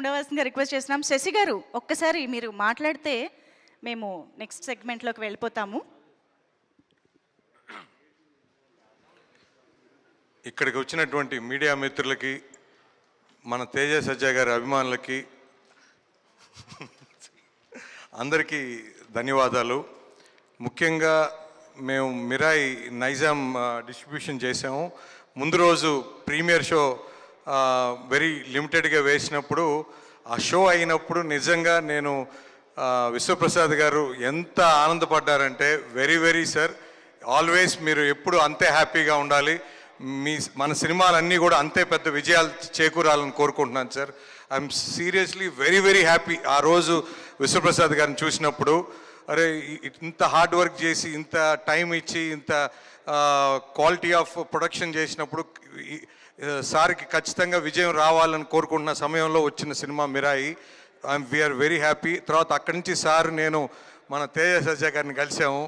ఉండవలసిందిగా request చేస్తున్నాం. శశి గారు ఒక్కసారి మీరు మాట్లాడితే మేము నెక్స్ట్ సెగ్మెంట్లోకి వెళ్ళిపోతాము. ఇక్కడికి వచ్చినటువంటి మీడియా మిత్రులకి, మన తేజ సజ్జా గారి అభిమానులకి అందరికీ ధన్యవాదాలు. ముఖ్యంగా మేము మిరాయి నైజాం డిస్ట్రిబ్యూషన్ చేసాము. ముందు రోజు ప్రీమియర్ షో వెరీ లిమిటెడ్గా వేసినప్పుడు, ఆ షో అయినప్పుడు నిజంగా నేను విశ్వప్రసాద్ గారు ఎంత ఆనందపడ్డారంటే, వెరీ వెరీ సార్, ఆల్వేస్ మీరు ఎప్పుడు అంతే హ్యాపీగా ఉండాలి, మన సినిమాలన్నీ కూడా అంతే పెద్ద విజయాలు చేకూరాలని కోరుకుంటున్నాను sir. I'm seriously very very happy. ఆ రోజు విశ్వప్రసాద్ గారిని చూసినప్పుడు, అరే ఇంత హార్డ్ వర్క్ చేసి, ఇంత టైం ఇచ్చి, ఇంత క్వాలిటీ ఆఫ్ ప్రొడక్షన్ చేసినప్పుడు సార్కి ఖచ్చితంగా విజయం రావాలని కోరుకుంటున్న సమయంలో వచ్చిన cinema Mirai. We're very happy. తర్వాత అక్కడి నుంచి సార్ నేను మన తేజ సజ్జా గారిని కలిసాము.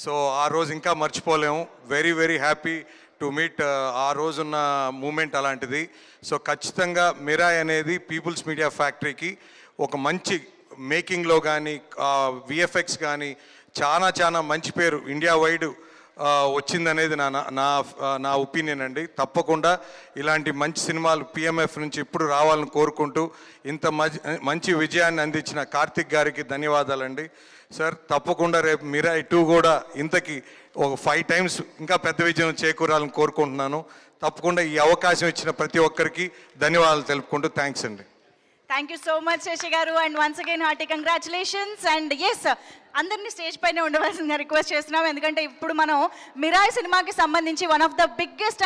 సో ఆ రోజు ఇంకా మర్చిపోలేము. Very very happy to meet. ఆ రోజున్న మూమెంట్ అలాంటిది. సో ఖచ్చితంగా మిరాయి అనేది పీపుల్స్ మీడియా ఫ్యాక్టరీకి ఒక మంచి మేకింగ్లో కానీ, విఎఫ్ఎక్స్ కానీ చాలా మంచి పేరు ఇండియా వైడ్ వచ్చిందనేది నా ఒపీనియన్ అండి. తప్పకుండా ఇలాంటి మంచి సినిమాలు పిఎంఎఫ్ నుంచి ఇప్పుడు రావాలని కోరుకుంటూ, ఇంత మంచి విజయాన్ని అందించిన కార్తిక్ గారికి ధన్యవాదాలండి. సార్ తప్పకుండా రేపు మిరాయి 2 కూడా ఇంతకి ఒక 5 times ఇంకా పెద్ద విజయం చేకూరాలని కోరుకుంటున్నాను. తప్పకుండా ఈ అవకాశం ఇచ్చిన ప్రతి ఒక్కరికి ధన్యవాదాలు తెలుపుకుంటూ థ్యాంక్స్ అండి. Thank you so much Shashi garu, and once again hearty congratulations. And yes, అందరినీ స్టేజ్ పైన ఉండవలసిందిగా రిక్వెస్ట్ చేస్తున్నాం. ఎందుకంటే ఇప్పుడు మనం మిరాయి సినిమాకి సంబంధించి వన్ ఆఫ్ ద బిగ్గెస్ట్